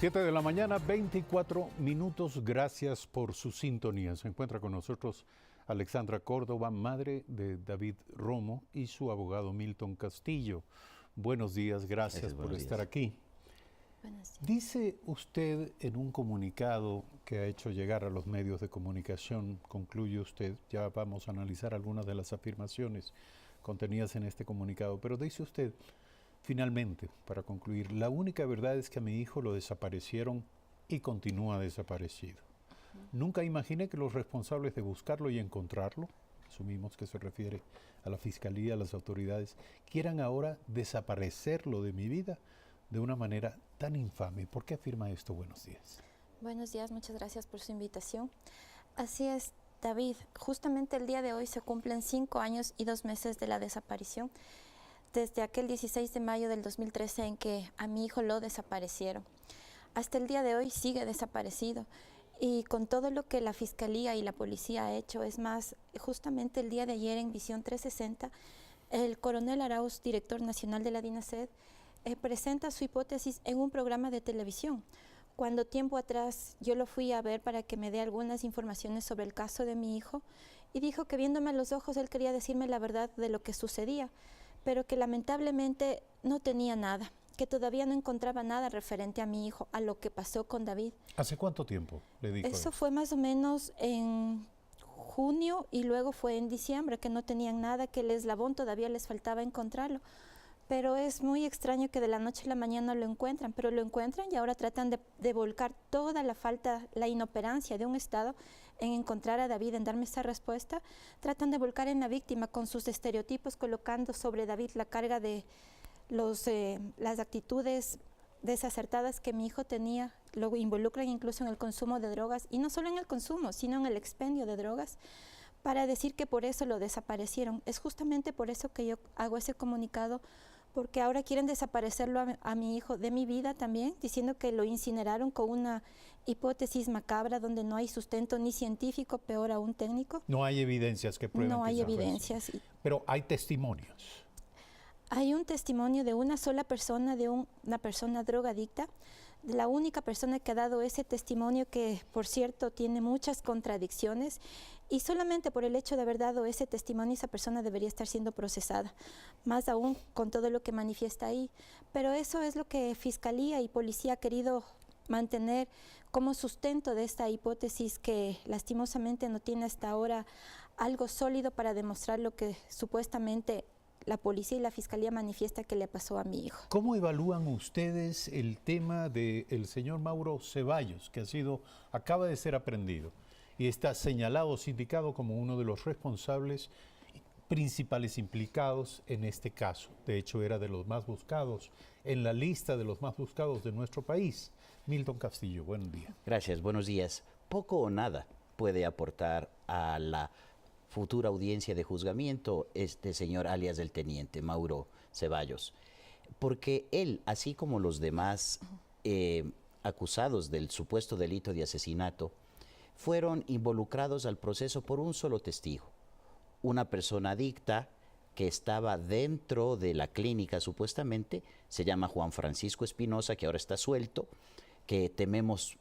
7 de la mañana, 24 minutos. Gracias por su sintonía. Se encuentra con nosotros Alexandra Córdoba, madre de David Romo, y su abogado Milton Castillo. Buenos días, gracias por estar aquí. Dice usted en un comunicado que ha hecho llegar a los medios de comunicación, concluye usted, ya vamos a analizar algunas de las afirmaciones contenidas en este comunicado, pero dice usted, finalmente, para concluir, la única verdad es que a mi hijo lo desaparecieron y continúa desaparecido. Nunca imaginé que los responsables de buscarlo y encontrarlo, asumimos que se refiere a la fiscalía, a las autoridades, quieran ahora desaparecerlo de mi vida de una manera tan infame. ¿Por qué afirma esto? Buenos días. Buenos días, muchas gracias por su invitación. Así es, David, justamente el día de hoy se cumplen 5 años y 2 meses de la desaparición, desde aquel 16 de mayo del 2013 en que a mi hijo lo desaparecieron. Hasta el día de hoy sigue desaparecido. Y con todo lo que la Fiscalía y la Policía ha hecho, es más, justamente el día de ayer en Visión 360, el coronel Arauz, director nacional de la DINASED, presenta su hipótesis en un programa de televisión. Cuando tiempo atrás yo lo fui a ver para que me dé algunas informaciones sobre el caso de mi hijo, y dijo que viéndome a los ojos él quería decirme la verdad de lo que sucedía, pero que lamentablemente no tenía nada, que todavía no encontraba nada referente a mi hijo, a lo que pasó con David. ¿Hace cuánto tiempo le dijo eso? Fue más o menos en junio y luego fue en diciembre, que no tenían nada, que el eslabón todavía les faltaba encontrarlo. Pero es muy extraño que de la noche a la mañana lo encuentran, pero lo encuentran y ahora tratan de volcar toda la falta, la inoperancia de un Estado en encontrar a David, en darme esa respuesta. Tratan de volcar en la víctima con sus estereotipos, colocando sobre David la carga de las actitudes desacertadas que mi hijo tenía. Lo involucran incluso en el consumo de drogas, y no solo en el consumo, sino en el expendio de drogas, para decir que por eso lo desaparecieron. Es justamente por eso que yo hago ese comunicado, porque ahora quieren desaparecerlo a mi hijo de mi vida también, diciendo que lo incineraron con una hipótesis macabra donde no hay sustento ni científico, peor aún técnico. No hay evidencias que prueben. No hay evidencias. Pero hay testimonios. Hay un testimonio de una sola persona, de una persona drogadicta, la única persona que ha dado ese testimonio, que por cierto tiene muchas contradicciones, y solamente por el hecho de haber dado ese testimonio esa persona debería estar siendo procesada, más aún con todo lo que manifiesta ahí. Pero eso es lo que Fiscalía y Policía ha querido mantener como sustento de esta hipótesis, que lastimosamente no tiene hasta ahora algo sólido para demostrar lo que supuestamente la Policía y la Fiscalía manifiesta que le pasó a mi hijo. ¿Cómo evalúan ustedes el tema del señor Mauro Ceballos, que acaba de ser aprehendido y está señalado, indicado como uno de los responsables principales implicados en este caso? De hecho, era de los más buscados, en la lista de los más buscados de nuestro país. Milton Castillo, buen día. Gracias, buenos días. Poco o nada puede aportar a la futura audiencia de juzgamiento este señor alias del teniente Mauro Ceballos, porque él, así como los demás acusados del supuesto delito de asesinato, fueron involucrados al proceso por un solo testigo, una persona adicta que estaba dentro de la clínica supuestamente, se llama Juan Francisco Espinosa, que ahora está suelto, que tememos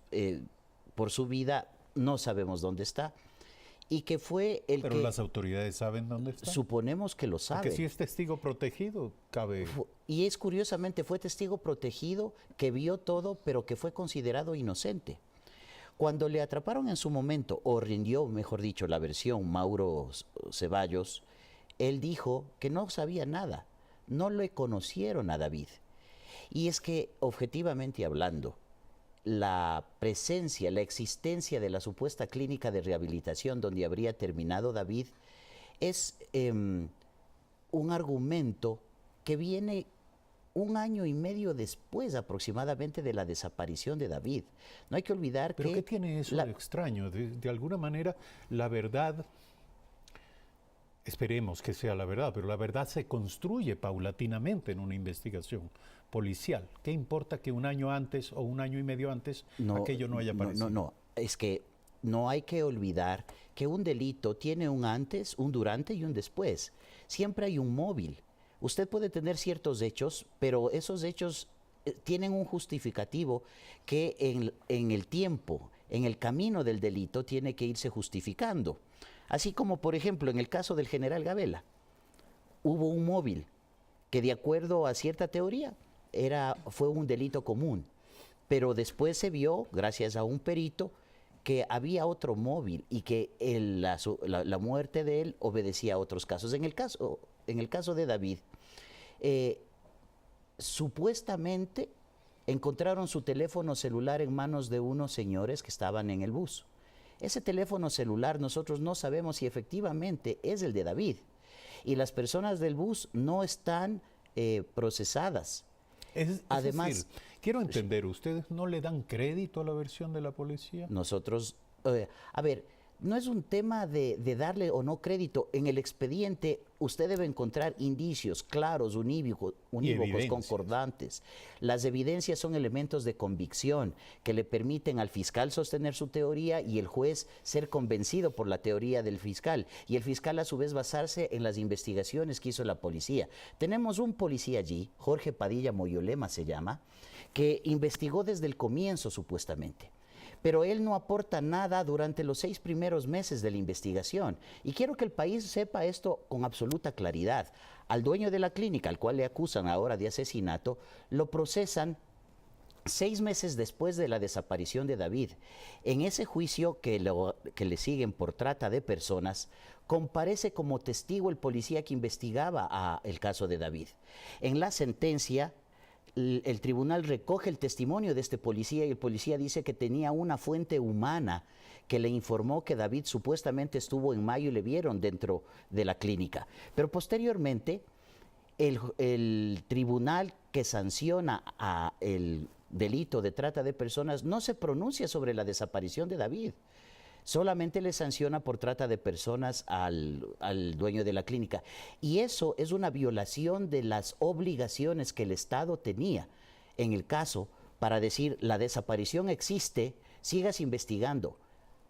por su vida, no sabemos dónde está, y que fue el Pero las autoridades saben dónde está. Suponemos que lo saben. Porque si es testigo protegido, cabe... Y es curiosamente, fue testigo protegido, que vio todo, pero que fue considerado inocente. Cuando le atraparon en su momento, o rindió, mejor dicho, la versión Mauro Ceballos, él dijo que no sabía nada, no le conocieron a David. Y es que, objetivamente hablando, la presencia, la existencia de la supuesta clínica de rehabilitación donde habría terminado David es un argumento que viene 1 año y medio después aproximadamente de la desaparición de David. No hay que olvidar que... ¿Pero qué tiene eso de extraño? De alguna manera, la verdad... Esperemos que sea la verdad, pero la verdad se construye paulatinamente en una investigación policial. ¿Qué importa que 1 año antes o 1 año y medio antes aquello no haya aparecido? No, es que no hay que olvidar que un delito tiene un antes, un durante y un después. Siempre hay un móvil. Usted puede tener ciertos hechos, pero esos hechos tienen un justificativo que en el tiempo, en el camino del delito, tiene que irse justificando. Así como, por ejemplo, en el caso del general Gabela, hubo un móvil que, de acuerdo a cierta teoría, fue un delito común, pero después se vio, gracias a un perito, que había otro móvil y que la muerte de él obedecía a otros casos. En el caso de David, supuestamente encontraron su teléfono celular en manos de unos señores que estaban en el bus. Ese teléfono celular nosotros no sabemos si efectivamente es el de David, y las personas del bus no están procesadas. Además, decir, quiero entender, ¿ustedes no le dan crédito a la versión de la policía? Nosotros, a ver, no es un tema de darle o no crédito. En el expediente usted debe encontrar indicios claros, unívocos, concordantes. Las evidencias son elementos de convicción que le permiten al fiscal sostener su teoría y el juez ser convencido por la teoría del fiscal. Y el fiscal a su vez basarse en las investigaciones que hizo la policía. Tenemos un policía allí, Jorge Padilla Moyolema se llama, que investigó desde el comienzo supuestamente. Pero él no aporta nada durante los 6 primeros meses de la investigación. Y quiero que el país sepa esto con absoluta claridad. Al dueño de la clínica, al cual le acusan ahora de asesinato, lo procesan 6 meses después de la desaparición de David. En ese juicio que le siguen por trata de personas, comparece como testigo el policía que investigaba el caso de David. En la sentencia, el tribunal recoge el testimonio de este policía y el policía dice que tenía una fuente humana que le informó que David supuestamente estuvo en mayo y le vieron dentro de la clínica. Pero posteriormente, el tribunal que sanciona el delito de trata de personas no se pronuncia sobre la desaparición de David. Solamente le sanciona por trata de personas al dueño de la clínica. Y eso es una violación de las obligaciones que el Estado tenía en el caso para decir la desaparición existe, sigas investigando.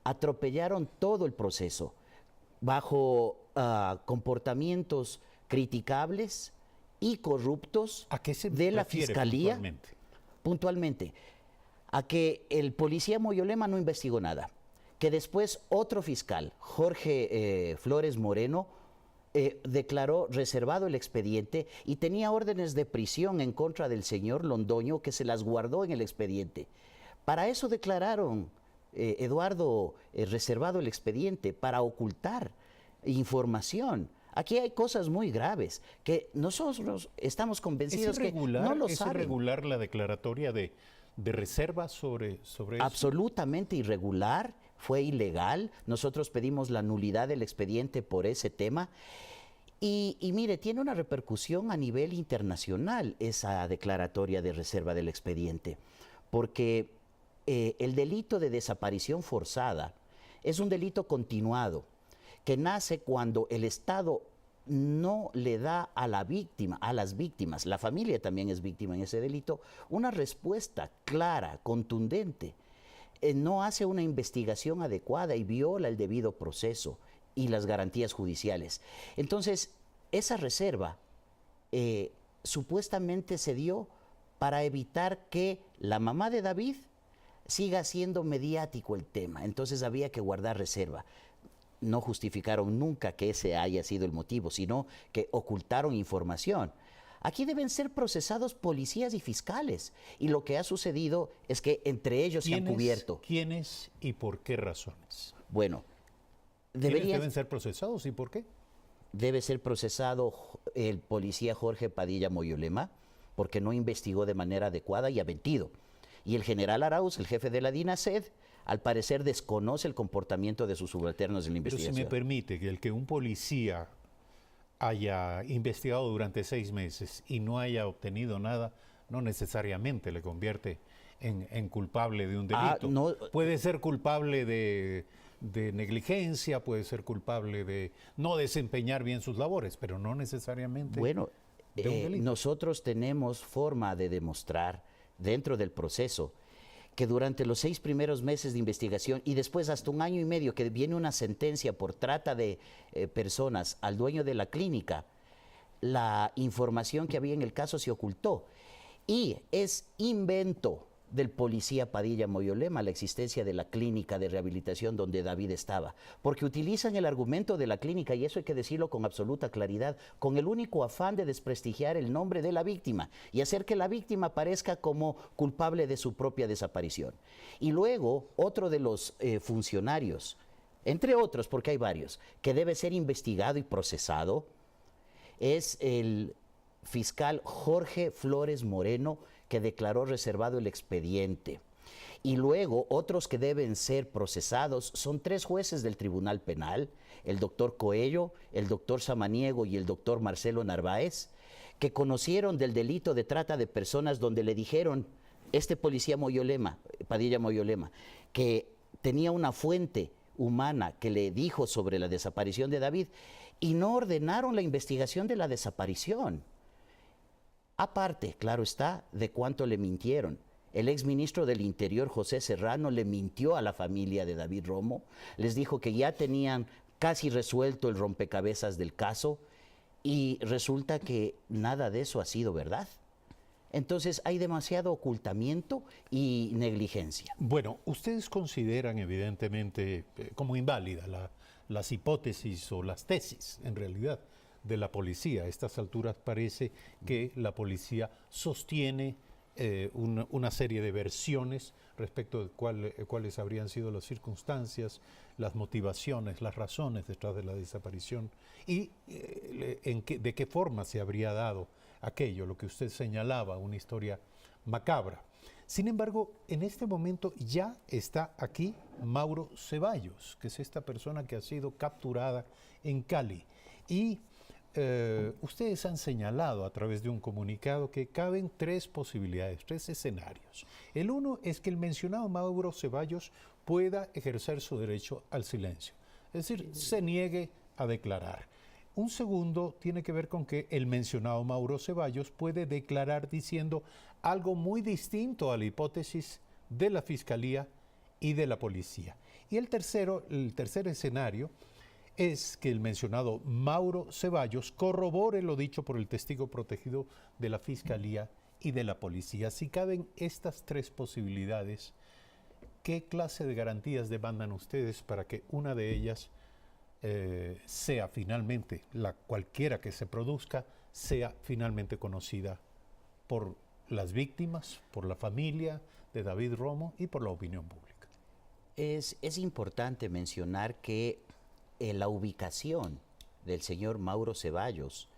Atropellaron todo el proceso bajo comportamientos criticables y corruptos de la Fiscalía. Puntualmente, a que el policía Moyolema no investigó nada. Que después otro fiscal, Jorge Flores Moreno, declaró reservado el expediente y tenía órdenes de prisión en contra del señor Londoño que se las guardó en el expediente. Para eso declararon, Eduardo, reservado el expediente, para ocultar información. Aquí hay cosas muy graves que nosotros estamos convencidos que no lo saben. ¿Es irregular la declaratoria de reserva sobre eso? Absolutamente irregular. Fue ilegal, nosotros pedimos la nulidad del expediente por ese tema y mire, tiene una repercusión a nivel internacional esa declaratoria de reserva del expediente, porque el delito de desaparición forzada es un delito continuado que nace cuando el Estado no le da a la víctima, a las víctimas, la familia también es víctima en ese delito, una respuesta clara, contundente. No hace una investigación adecuada y viola el debido proceso y las garantías judiciales. Entonces, esa reserva supuestamente se dio para evitar que la mamá de David siga siendo mediático el tema. Entonces había que guardar reserva. No justificaron nunca que ese haya sido el motivo, sino que ocultaron información. Aquí deben ser procesados policías y fiscales. Y lo que ha sucedido es que entre ellos se han cubierto. ¿Quiénes y por qué razones? Bueno, ¿Quiénes deben ser procesados y por qué? Debe ser procesado el policía Jorge Padilla Moyolema porque no investigó de manera adecuada y ha mentido. Y el general Arauz, el jefe de la DINASED, al parecer desconoce el comportamiento de sus subalternos en la investigación. Pero si me permite, que el que un policía haya investigado durante 6 meses y no haya obtenido nada, no necesariamente le convierte en culpable de un delito. No, puede ser culpable de negligencia, puede ser culpable de no desempeñar bien sus labores, pero no necesariamente de un delito. Nosotros tenemos forma de demostrar dentro del proceso que durante los 6 primeros meses de investigación y después hasta 1 año y medio que viene una sentencia por trata de personas al dueño de la clínica, la información que había en el caso se ocultó. Y es invento del policía Padilla Moyolema la existencia de la clínica de rehabilitación donde David estaba, porque utilizan el argumento de la clínica, y eso hay que decirlo con absoluta claridad, con el único afán de desprestigiar el nombre de la víctima y hacer que la víctima parezca como culpable de su propia desaparición. Y luego, otro de los funcionarios, entre otros, porque hay varios, que debe ser investigado y procesado, es el fiscal Jorge Flores Moreno, que declaró reservado el expediente. Y luego otros que deben ser procesados son 3 jueces del Tribunal Penal, el doctor Coello, el doctor Samaniego y el doctor Marcelo Narváez, que conocieron del delito de trata de personas, donde le dijeron, este policía Moyolema, Padilla Moyolema, que tenía una fuente humana que le dijo sobre la desaparición de David, y no ordenaron la investigación de la desaparición. Aparte, claro está, de cuánto le mintieron. El exministro del Interior, José Serrano, le mintió a la familia de David Romo, les dijo que ya tenían casi resuelto el rompecabezas del caso, y resulta que nada de eso ha sido verdad. Entonces hay demasiado ocultamiento y negligencia. Bueno, ustedes consideran evidentemente como inválida las hipótesis o las tesis, en realidad, de la policía. A estas alturas parece que la policía sostiene una serie de versiones respecto de cuáles habrían sido las circunstancias, las motivaciones, las razones detrás de la desaparición y de qué forma se habría dado aquello, lo que usted señalaba, una historia macabra. Sin embargo, en este momento ya está aquí Mauro Ceballos, que es esta persona que ha sido capturada en Cali. Y ustedes han señalado a través de un comunicado que caben 3 posibilidades, 3 escenarios. El uno es que el mencionado Mauro Ceballos pueda ejercer su derecho al silencio, es decir, se niegue a declarar. Un segundo tiene que ver con que el mencionado Mauro Ceballos puede declarar diciendo algo muy distinto a la hipótesis de la Fiscalía y de la Policía. Y el tercer escenario es que el mencionado Mauro Ceballos corrobore lo dicho por el testigo protegido de la Fiscalía y de la Policía. Si caben estas 3 posibilidades, ¿qué clase de garantías demandan ustedes para que una de ellas sea finalmente, cualquiera que se produzca, sea finalmente conocida por las víctimas, por la familia de David Romo y por la opinión pública? Es importante mencionar que la ubicación del señor Mauro Ceballos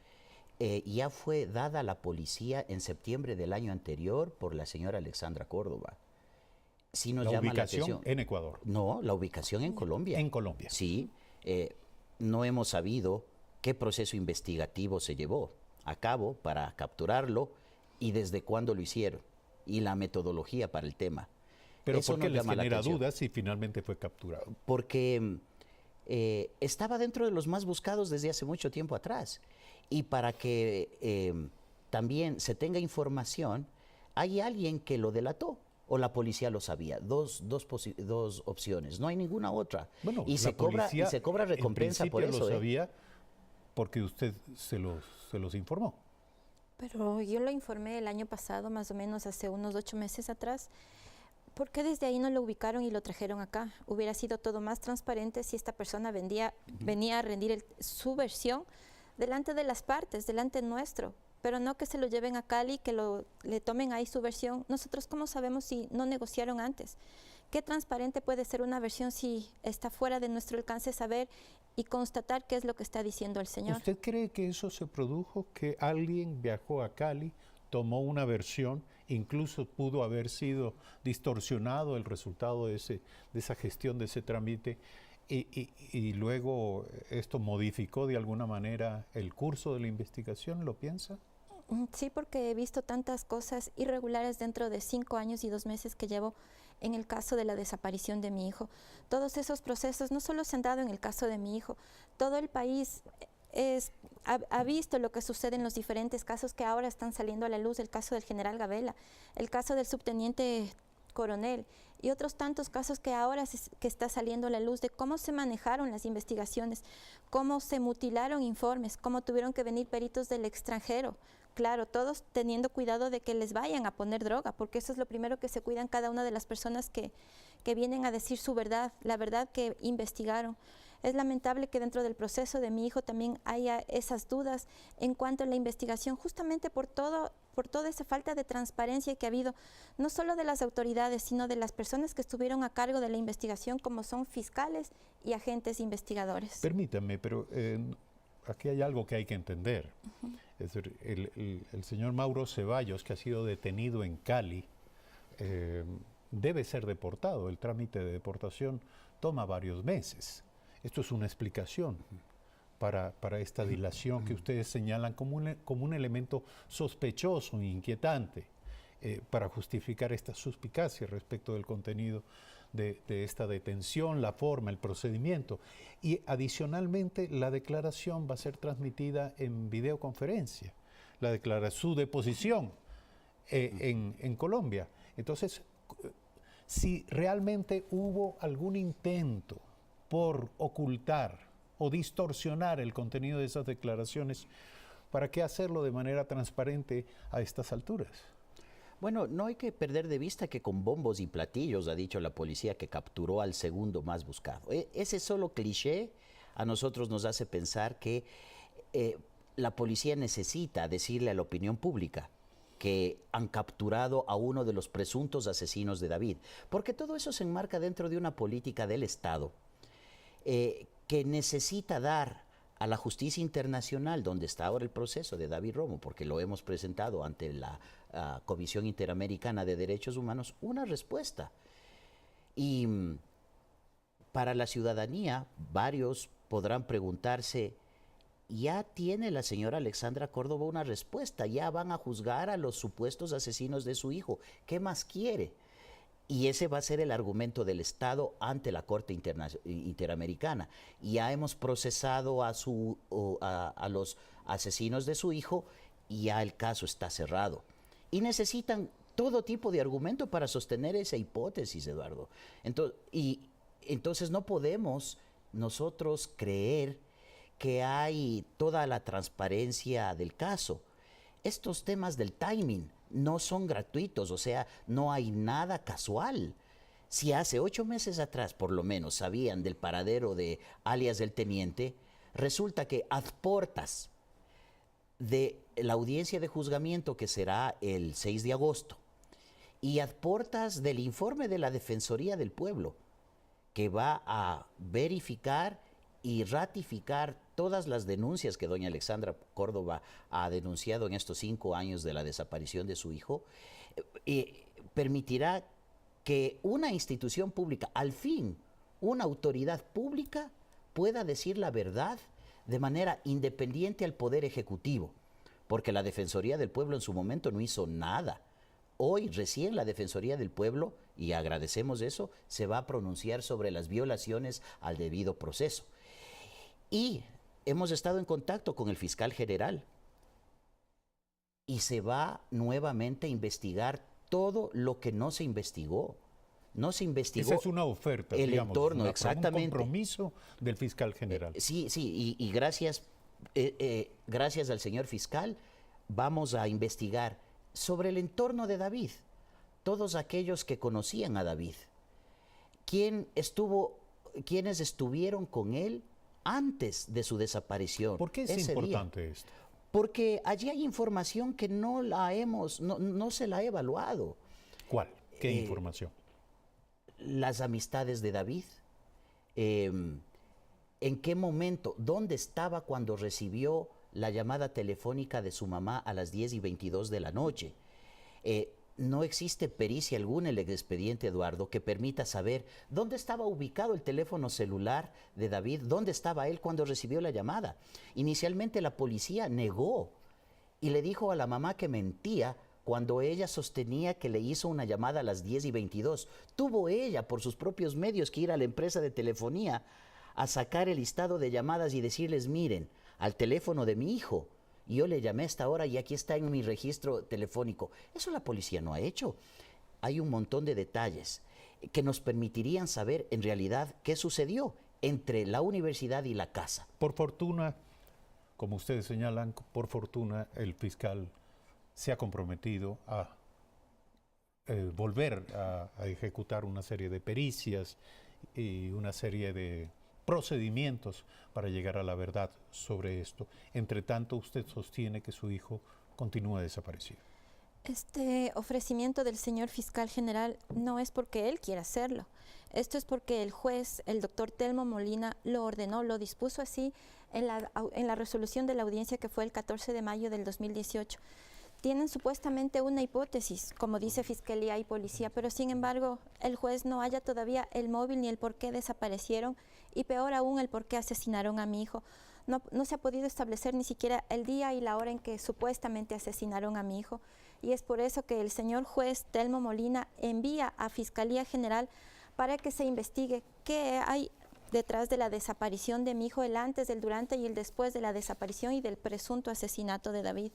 ya fue dada a la policía en septiembre del año anterior por la señora Alexandra Córdoba. Sí nos llama la atención. En Ecuador. No, la ubicación en Colombia. En Colombia. Sí, no hemos sabido qué proceso investigativo se llevó a cabo para capturarlo y desde cuándo lo hicieron y la metodología para el tema. Pero ¿por qué les genera dudas si finalmente fue capturado? Porque estaba dentro de los más buscados desde hace mucho tiempo atrás. Y para que también se tenga información, hay alguien que lo delató o la policía lo sabía. Dos opciones, no hay ninguna otra. Bueno, y se cobra recompensa por eso. Lo sabía porque usted se los informó. Pero yo lo informé el año pasado, más o menos hace unos 8 meses atrás. ¿Por qué desde ahí no lo ubicaron y lo trajeron acá? Hubiera sido todo más transparente si esta persona venía a rendir su versión delante de las partes, delante nuestro, pero no que se lo lleven a Cali, que le tomen ahí su versión. Nosotros, ¿cómo sabemos si no negociaron antes? ¿Qué transparente puede ser una versión si está fuera de nuestro alcance saber y constatar qué es lo que está diciendo el señor? ¿Usted cree que eso se produjo, que alguien viajó a Cali, tomó una versión, incluso pudo haber sido distorsionado el resultado de esa gestión, de ese trámite, y luego esto modificó de alguna manera el curso de la investigación? ¿Lo piensa? Sí, porque he visto tantas cosas irregulares dentro de 5 años y 2 meses que llevo en el caso de la desaparición de mi hijo. Todos esos procesos no solo se han dado en el caso de mi hijo, todo el país ha visto lo que sucede en los diferentes casos que ahora están saliendo a la luz, el caso del general Gabela, el caso del subteniente coronel y otros tantos casos que ahora que está saliendo a la luz de cómo se manejaron las investigaciones, cómo se mutilaron informes, cómo tuvieron que venir peritos del extranjero, claro, todos teniendo cuidado de que les vayan a poner droga, porque eso es lo primero que se cuidan cada una de las personas que vienen a decir su verdad, la verdad que investigaron. Es lamentable que dentro del proceso de mi hijo también haya esas dudas en cuanto a la investigación, justamente por toda esa falta de transparencia que ha habido, no solo de las autoridades, sino de las personas que estuvieron a cargo de la investigación, como son fiscales y agentes investigadores. Permítame, pero aquí hay algo que hay que entender. Es decir, el señor Mauro Ceballos, que ha sido detenido en Cali, debe ser deportado. El trámite de deportación toma varios meses. Esto es una explicación para esta dilación que ustedes señalan como un elemento sospechoso e inquietante para justificar esta suspicacia respecto del contenido de esta detención, la forma, el procedimiento. Y adicionalmente la declaración va a ser transmitida en videoconferencia, su deposición en Colombia. Entonces, si realmente hubo algún intento por ocultar o distorsionar el contenido de esas declaraciones, ¿para qué hacerlo de manera transparente a estas alturas? Bueno, no hay que perder de vista que con bombos y platillos ha dicho la policía que capturó al segundo más buscado. Ese solo cliché a nosotros nos hace pensar que la policía necesita decirle a la opinión pública que han capturado a uno de los presuntos asesinos de David, porque todo eso se enmarca dentro de una política del Estado que necesita dar a la justicia internacional, donde está ahora el proceso de David Romo, porque lo hemos presentado ante la Comisión Interamericana de Derechos Humanos, una respuesta. Y para la ciudadanía, varios podrán preguntarse, ¿ya tiene la señora Alexandra Córdoba una respuesta? ¿Ya van a juzgar a los supuestos asesinos de su hijo? ¿Qué más quiere? Y ese va a ser el argumento del Estado ante la Corte Interamericana. Ya hemos procesado a los asesinos de su hijo y ya el caso está cerrado. Y necesitan todo tipo de argumento para sostener esa hipótesis, Eduardo. Entonces no podemos nosotros creer que hay toda la transparencia del caso. Estos temas del timing no son gratuitos, o sea, no hay nada casual. Si hace 8 meses atrás, por lo menos, sabían del paradero de alias del teniente, resulta que a portas de la audiencia de juzgamiento, que será el 6 de agosto, y a portas del informe de la Defensoría del Pueblo, que va a verificar y ratificar todas las denuncias que doña Alexandra Córdoba ha denunciado en estos 5 años de la desaparición de su hijo, permitirá que una institución pública, al fin, una autoridad pública, pueda decir la verdad de manera independiente al Poder Ejecutivo, porque la Defensoría del Pueblo en su momento no hizo nada. Hoy recién la Defensoría del Pueblo, y agradecemos eso, se va a pronunciar sobre las violaciones al debido proceso. Y hemos estado en contacto con el fiscal general y se va nuevamente a investigar todo lo que no se investigó. No se investigó. Esa es una oferta, el digamos, entorno, exactamente. Un compromiso del fiscal general. Sí, y gracias al señor fiscal vamos a investigar sobre el entorno de David, todos aquellos que conocían a David, quienes estuvieron con él antes de su desaparición. ¿Por qué es importante esto? Porque allí hay información que no se la ha evaluado. ¿Cuál? ¿Qué información? Las amistades de David, en qué momento, dónde estaba cuando recibió la llamada telefónica de su mamá a las 10:22 de la noche. No existe pericia alguna en el expediente, Eduardo, que permita saber dónde estaba ubicado el teléfono celular de David, dónde estaba él cuando recibió la llamada. Inicialmente la policía negó y le dijo a la mamá que mentía cuando ella sostenía que le hizo una llamada a las 10:22. Tuvo ella, por sus propios medios, que ir a la empresa de telefonía a sacar el listado de llamadas y decirles, miren, al teléfono de mi hijo, yo le llamé a esta hora y aquí está en mi registro telefónico. Eso la policía no ha hecho. Hay un montón de detalles que nos permitirían saber en realidad qué sucedió entre la universidad y la casa. Por fortuna, como ustedes señalan, por fortuna el fiscal se ha comprometido a volver a ejecutar una serie de pericias y una serie de procedimientos para llegar a la verdad sobre esto. Entre tanto, usted sostiene que su hijo continúa desaparecido. Este ofrecimiento del señor fiscal general no es porque él quiera hacerlo. Esto es porque el juez, el doctor Telmo Molina, lo ordenó, lo dispuso así en la resolución de la audiencia que fue el 14 de mayo del 2018. Tienen supuestamente una hipótesis, como dice Fiscalía y Policía, pero sin embargo el juez no halla todavía el móvil ni el por qué desaparecieron y peor aún el por qué asesinaron a mi hijo. No se ha podido establecer ni siquiera el día y la hora en que supuestamente asesinaron a mi hijo. Y es por eso que el señor juez Telmo Molina envía a Fiscalía General para que se investigue qué hay detrás de la desaparición de mi hijo, el antes, el durante y el después de la desaparición y del presunto asesinato de David.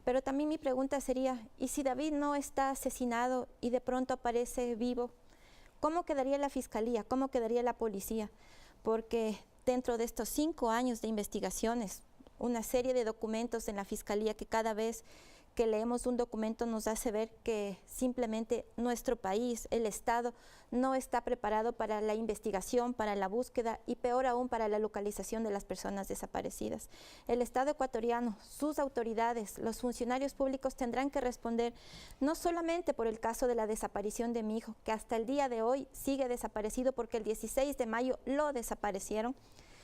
Pero también mi pregunta sería, ¿y si David no está asesinado y de pronto aparece vivo? ¿Cómo quedaría la Fiscalía? ¿Cómo quedaría la policía? Porque dentro de estos 5 años de investigaciones, una serie de documentos en la Fiscalía que cada vez que leemos un documento nos hace ver que simplemente nuestro país, el Estado, no está preparado para la investigación, para la búsqueda y peor aún para la localización de las personas desaparecidas. El Estado ecuatoriano, sus autoridades, los funcionarios públicos tendrán que responder no solamente por el caso de la desaparición de mi hijo, que hasta el día de hoy sigue desaparecido porque el 16 de mayo lo desaparecieron,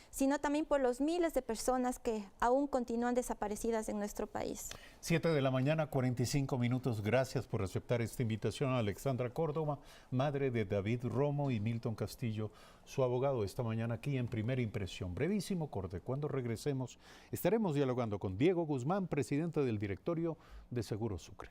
sino también por los miles de personas que aún continúan desaparecidas en nuestro país. 7 de la mañana, 45 minutos. Gracias por aceptar esta invitación a Alexandra Córdoba, madre de David Romo y Milton Castillo, su abogado, esta mañana aquí en Primera Impresión. Brevísimo corte. Cuando regresemos, estaremos dialogando con Diego Guzmán, presidente del directorio de Seguro Sucre.